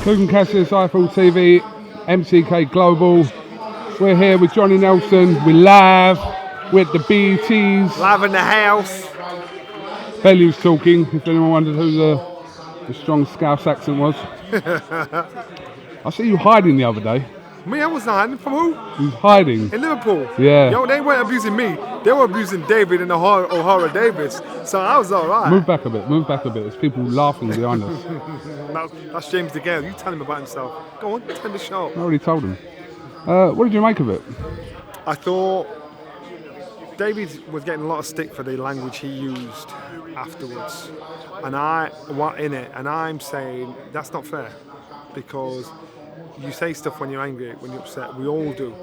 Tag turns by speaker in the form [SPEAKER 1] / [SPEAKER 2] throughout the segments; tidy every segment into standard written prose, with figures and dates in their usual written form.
[SPEAKER 1] KUGAN, CASSIUS, Eiffel TV, MCK Global. We're here with Johnny Nelson. We're live with the BETs.
[SPEAKER 2] Live in the house.
[SPEAKER 1] Belly's talking, if anyone wondered who the strong Scouse accent was. I see you hiding the other day.
[SPEAKER 2] Me, I was not hiding. From who?
[SPEAKER 1] You was hiding.
[SPEAKER 2] In Liverpool.
[SPEAKER 1] Yeah.
[SPEAKER 2] Yo, they weren't abusing me. They were abusing David and O'Hara Davis. So I was alright.
[SPEAKER 1] Move back a bit. There's people laughing behind us.
[SPEAKER 2] That's James DeGale. You tell him about himself. Go on, tell the show.
[SPEAKER 1] I already told him. What did you make of it?
[SPEAKER 2] I thought David was getting a lot of stick for the language he used afterwards. And I'm saying that's not fair. Because you say stuff when you're angry, when you're upset. We all do.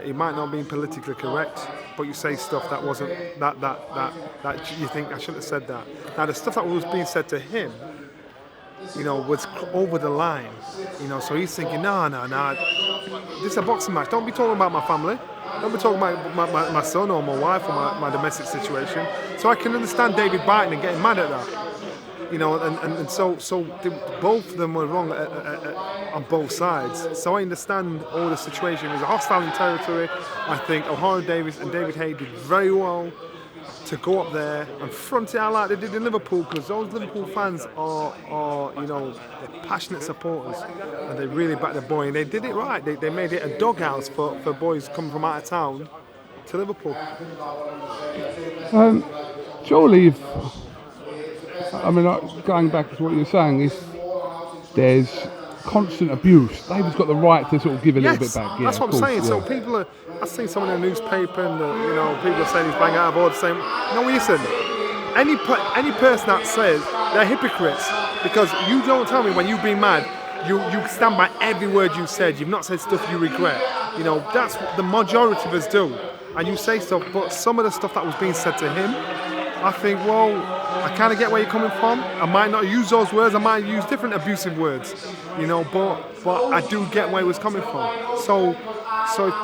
[SPEAKER 2] It might not be politically correct, but you say stuff that wasn't that you think I shouldn't have said that. Now the stuff that was being said to him, was over the line. So he's thinking, no. This is a boxing match. Don't be talking about my family. Don't be talking about my son or my wife or my domestic situation. So I can understand David biting and getting mad at that. So both of them were wrong on both sides. So I understand all the situation. It was a hostile in territory. I think O'Hara Davis and David Haye did very well to go up there and front it out like they did in Liverpool, because those Liverpool fans are they're passionate supporters and they really back the boy, and they did it right. They made it a doghouse for boys coming from out of town to Liverpool.
[SPEAKER 1] Surely, going back to what you were saying, there's constant abuse. David's got the right to sort of give a little bit back.
[SPEAKER 2] That's what I'm saying. Yeah. So I've seen someone in the newspaper and people are saying he's bang out of order, saying, no, listen, any person that says they're hypocrites, because you don't tell me when you've been mad, you stand by every word you said. You've not said stuff you regret. That's what the majority of us do. And you say stuff, but some of the stuff that was being said to him, I think, well, I kind of get where you're coming from. I might not use those words. I might use different abusive words, but I do get where he was coming from. So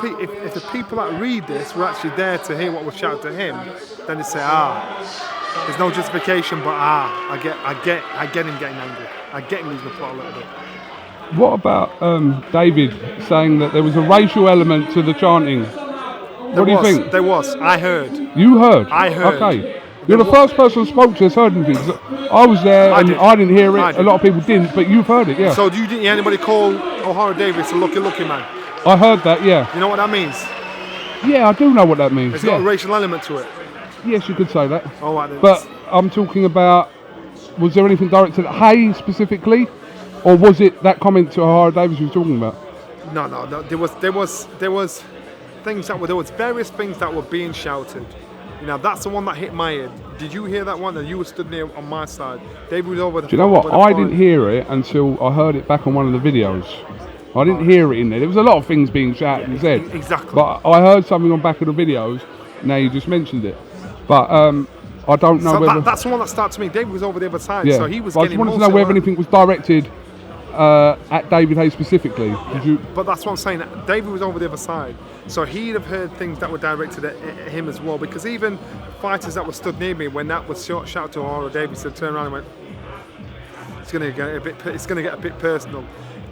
[SPEAKER 2] if the people that read this were actually there to hear what was shouted to him, then they say, there's no justification, but I get him getting angry. I get him losing the plot a little bit.
[SPEAKER 1] What about David saying that there was a racial element to the chanting? What do you think?
[SPEAKER 2] There was. I heard.
[SPEAKER 1] You heard?
[SPEAKER 2] I heard.
[SPEAKER 1] Okay. You're the first person who spoke to us heard anything. I was there and I didn't hear it. A lot of people didn't, but you've heard it, yeah.
[SPEAKER 2] So you didn't hear anybody call O'Hara Davis a lucky man?
[SPEAKER 1] I heard that, yeah.
[SPEAKER 2] You know what that means?
[SPEAKER 1] Yeah, I do know what that means.
[SPEAKER 2] It's got a racial element to it.
[SPEAKER 1] Yes, you could say that.
[SPEAKER 2] All right, then.
[SPEAKER 1] But I'm talking about, was there anything directed at Haye specifically? Or was it that comment to O'Hara Davis you were talking about?
[SPEAKER 2] No. There was various things that were being shouted. That's the one that hit my head. Did you hear that one? And you were stood near on my side. David was over the.
[SPEAKER 1] Do you know what? I didn't hear it until I heard it back on one of the videos. I didn't hear it in there. There was a lot of things being shouted and said.
[SPEAKER 2] Exactly.
[SPEAKER 1] But I heard something on back of the videos. Now you just mentioned it. But I don't know whether.
[SPEAKER 2] That's the one that started to me. David was over the other side,
[SPEAKER 1] yeah.
[SPEAKER 2] so he was.
[SPEAKER 1] I just wanted to know whether anything was directed at David Haye specifically.
[SPEAKER 2] Yeah. But that's what I'm saying. David was over the other side, so he'd have heard things that were directed at him as well. Because even fighters that were stood near me, when that was shouted to O'Hara Davis, they turned around and went, "It's going to get a bit personal."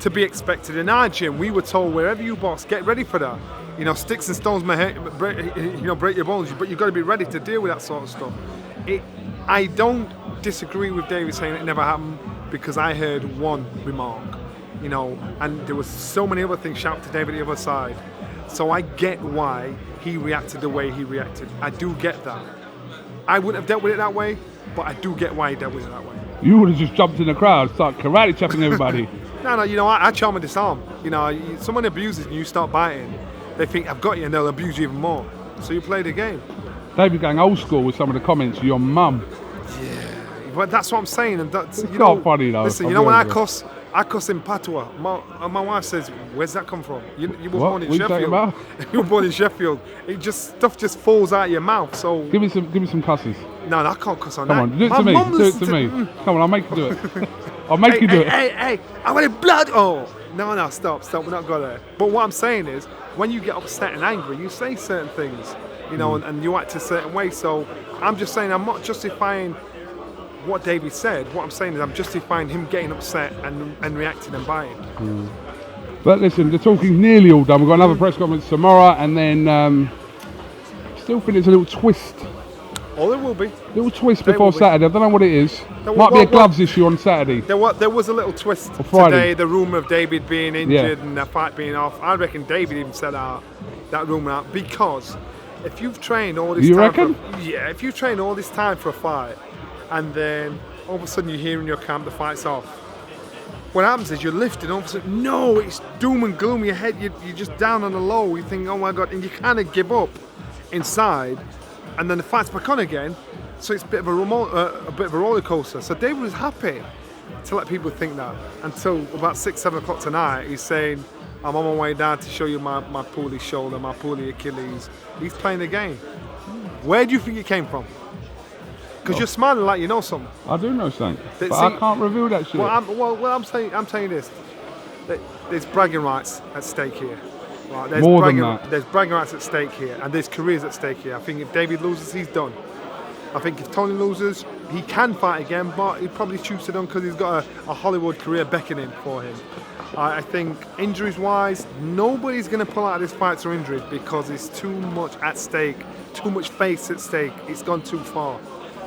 [SPEAKER 2] To be expected. In our gym, we were told, wherever you box, get ready for that. Sticks and stones may break your bones, but you've got to be ready to deal with that sort of stuff. I don't disagree with David saying it never happened, because I heard one remark, and there was so many other things shouted to David the other side. So I get why he reacted the way he reacted. I do get that. I wouldn't have dealt with it that way, but I do get why he dealt with it that way.
[SPEAKER 1] You would have just jumped in the crowd, start karate chopping everybody.
[SPEAKER 2] No, I charm and disarm. Someone abuses and you start biting, they think I've got you and they'll abuse you even more. So you play the game.
[SPEAKER 1] David going old school with some of the comments, your mum.
[SPEAKER 2] Yeah, but that's what I'm saying. And that's,
[SPEAKER 1] it's not funny though.
[SPEAKER 2] Listen, when I cuss in patois. My wife says, "Where's that come from? You were born in Sheffield. You were born in Sheffield. Stuff just falls out of your mouth." So
[SPEAKER 1] give me some cusses.
[SPEAKER 2] No, I can't cuss on
[SPEAKER 1] that. Come on, do it to me. Do it to me. Come on, I'll make you do it. I'll make you do it.
[SPEAKER 2] Hey! I want blood. Oh no! Stop! We're not going there. But what I'm saying is, when you get upset and angry, you say certain things, and you act a certain way. So I'm just saying, I'm not justifying what David said. What I'm saying is I'm justifying him getting upset and reacting and buying.
[SPEAKER 1] But listen, the talking's nearly all done. We've got another press conference tomorrow, and then still think there's a little twist.
[SPEAKER 2] Oh, there will be.
[SPEAKER 1] Little twist
[SPEAKER 2] There
[SPEAKER 1] before
[SPEAKER 2] will be.
[SPEAKER 1] Saturday. I don't know what it is. Might be a gloves issue on Saturday.
[SPEAKER 2] There was a little twist
[SPEAKER 1] Friday.
[SPEAKER 2] today. The rumour of David being injured and the fight being off. I reckon David even said that rumour out because if you've trained all this
[SPEAKER 1] You
[SPEAKER 2] time,
[SPEAKER 1] reckon?
[SPEAKER 2] if you've trained all this time for a fight, and then all of a sudden you hear in your camp the fight's off. What happens is you're lifting, all of a sudden, no, it's doom and gloom. Your head, you're just down on the low. You think, oh my God, and you kind of give up inside, and then the fight's back on again. So it's a bit of a roller coaster. So David was happy to let people think that until about 6-7 o'clock tonight. He's saying, I'm on my way down to show you my pulley shoulder, my pulley Achilles. He's playing the game. Where do you think it came from? Because you're smiling like you know something.
[SPEAKER 1] I do know something, but
[SPEAKER 2] See,
[SPEAKER 1] I can't reveal that shit.
[SPEAKER 2] I'm saying this. There's bragging rights at stake here. Right, there's
[SPEAKER 1] More than
[SPEAKER 2] bragging,
[SPEAKER 1] that.
[SPEAKER 2] There's bragging rights at stake here, and there's careers at stake here. I think if David loses, he's done. I think if Tony loses, he can fight again, but he'd probably choose to done because he's got a Hollywood career beckoning for him. I think injuries-wise, nobody's going to pull out of this fight through injury because there's too much at stake, too much face at stake. It's gone too far.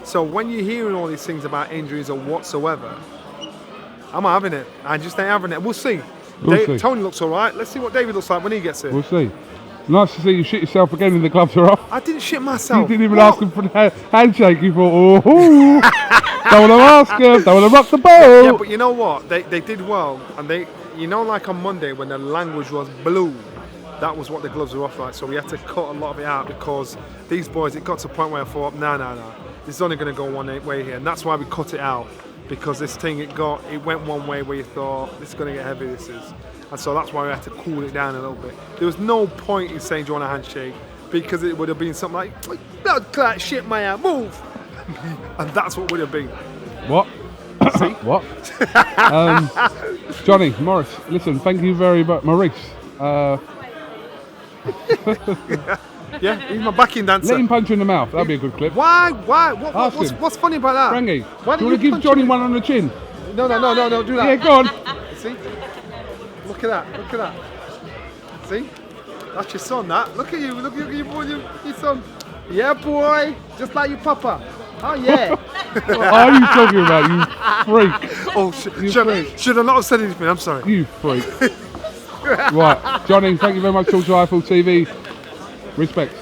[SPEAKER 2] So when you're hearing all these things about injuries or whatsoever, I'm having it. I just ain't having it. We'll see.
[SPEAKER 1] We'll see.
[SPEAKER 2] Tony looks all right. Let's see what David looks like when he gets here.
[SPEAKER 1] We'll see. Nice to see you shit yourself again and the gloves are off.
[SPEAKER 2] I didn't shit myself.
[SPEAKER 1] You didn't even ask him for the handshake. You thought, oh, don't want to ask him, don't want to rock the boat.
[SPEAKER 2] Yeah, but you know what? They did well, and like on Monday when the language was blue, that was what the gloves were off like. So we had to cut a lot of it out because these boys, it got to a point where I thought, no, this is only going to go one way here, and that's why we cut it out because this thing it went one way where you thought this is going to get heavy. This is. And so that's why we had to cool it down a little bit. There was no point in saying, do you want a handshake? Because it would have been something like, blood clot, shit, man, move. And that's what would have been.
[SPEAKER 1] What?
[SPEAKER 2] See?
[SPEAKER 1] What? Johnny, Morris, listen, thank you very much. Maurice.
[SPEAKER 2] Yeah, he's my backing dancer.
[SPEAKER 1] Let him punch you in the mouth. That'd be a good clip.
[SPEAKER 2] Why?
[SPEAKER 1] Ask him.
[SPEAKER 2] What's funny about that?
[SPEAKER 1] Frankie,
[SPEAKER 2] Why
[SPEAKER 1] do you want to give Johnny one on the chin?
[SPEAKER 2] No, do that.
[SPEAKER 1] Yeah, go on.
[SPEAKER 2] See? Look at that. See? That's your son, that. Look at you, look at your boy, your son. Yeah, boy. Just like your papa. Oh, yeah.
[SPEAKER 1] What are you talking about, you freak?
[SPEAKER 2] Oh, should I not have said anything? I'm sorry.
[SPEAKER 1] You freak. Right, Johnny, thank you very much. Talk to Eiffel TV. Respect.